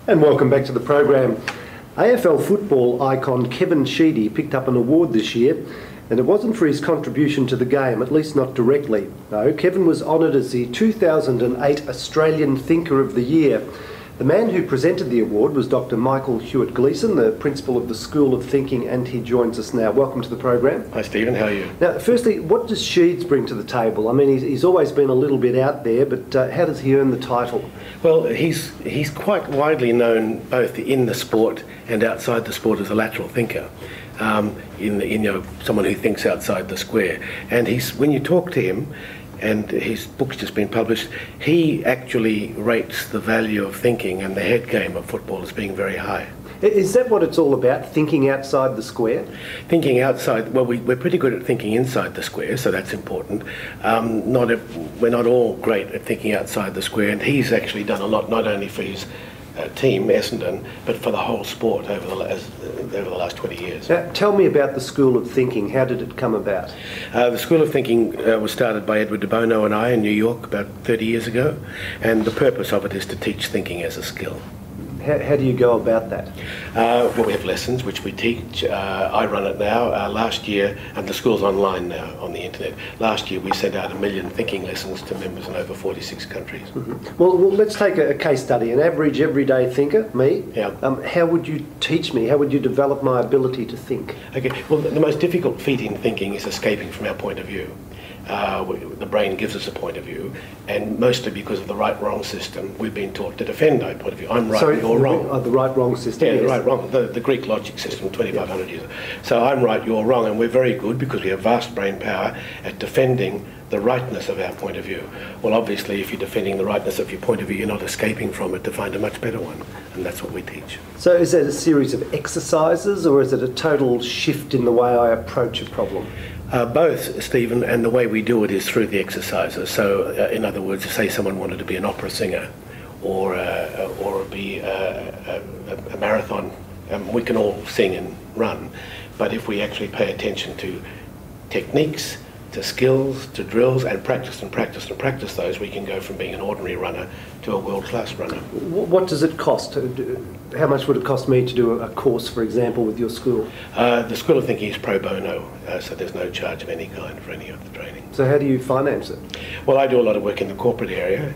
And welcome back to the program. AFL football icon Kevin Sheedy picked up an award this year, and it wasn't for his contribution to the game, at least not directly. No, Kevin was honoured as the 2008 Australian Thinker of the Year. The man who presented the award was Dr. Michael Hewitt-Gleason, the principal of the School of Thinking, and he joins us now. Welcome to the program. Hi Stephen, how are you? Now, firstly, what does Sheeds bring to the table? I mean, he's always been a little bit out there, but how does he earn the title? Well, he's quite widely known both in the sport and outside the sport as a lateral thinker. Someone who thinks outside the square. And when you talk to him, and his book's just been published, he actually rates the value of thinking and the head game of football as being very high. Is that what it's all about, thinking outside the square? Thinking outside, well, we're pretty good at thinking inside the square, so that's important. We're not all great at thinking outside the square, and he's actually done a lot, not only for his team, Essendon, but for the whole sport over the last 20 years. Now, tell me about the School of Thinking. How did it come about? The School of Thinking was started by Edward de Bono and I in New York about 30 years ago, and the purpose of it is to teach thinking as a skill. How do you go about that? Well, we have lessons which we teach. I run it now. Last year, and the school's online now on the internet. Last year we sent out 1 million thinking lessons to members in over 46 countries. Mm-hmm. Well, let's take a case study. An average everyday thinker, me. Yeah. How would you teach me? How would you develop my ability to think? Okay. Well, the most difficult feat in thinking is escaping from our point of view. The brain gives us a point of view, and mostly because of the right-wrong system, we've been taught to defend our point of view. I'm right, you're wrong. The right-wrong system? Yeah, yes. the right-wrong, the Greek logic system, 2,500 years ago. So I'm right, you're wrong, and we're very good because we have vast brain power at defending the rightness of our point of view. Well, obviously, if you're defending the rightness of your point of view, you're not escaping from it to find a much better one, and that's what we teach. So is that a series of exercises, or is it a total shift in the way I approach a problem? Both, Stephen, and the way we do it is through the exercises. So, in other words, say someone wanted to be an opera singer or be a marathon, we can all sing and run, but if we actually pay attention to techniques, to skills, to drills, and practice and practice and practice those, we can go from being an ordinary runner to a world-class runner. What does it cost? How much would it cost me to do a course, for example, with your school? The School of Thinking is pro bono, so there's no charge of any kind for any of the training. So how do you finance it? Well, I do a lot of work in the corporate area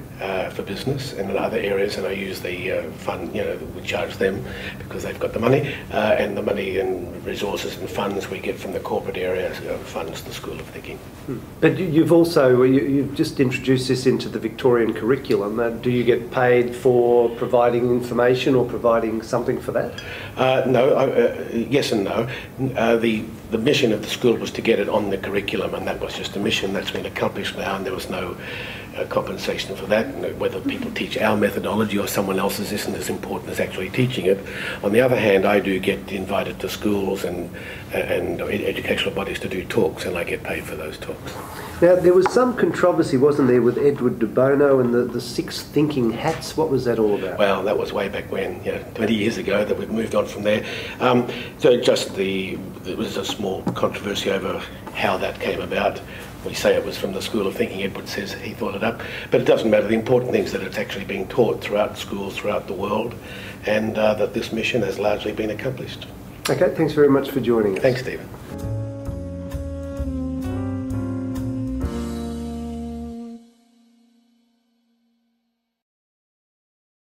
for business and in other areas, and I use the fund, we charge them because they've got the money, and the money and resources and funds we get from the corporate area funds the School of Thinking. But you've just introduced this into the Victorian curriculum. Do you get paid for providing information or providing something for that? No, yes and no. The mission of the school was to get it on the curriculum, and that was just a mission that's been accomplished now, and there was no compensation for that. Whether people teach our methodology or someone else's isn't as important as actually teaching it. On the other hand, I do get invited to schools and educational bodies to do talks, and I get paid for those talks. Now, there was some controversy, wasn't there, with Edward de Bono and the 6 thinking hats? What was that all about? Well, that was way back when, 20 years ago, that we've moved on from there. There was a small controversy over how that came about. We say it was from the School of Thinking. Edward says he thought it up, but it doesn't matter. The important thing is that it's actually being taught throughout schools throughout the world, and that this mission has largely been accomplished. Okay, thanks very much for joining us. Thanks, Stephen.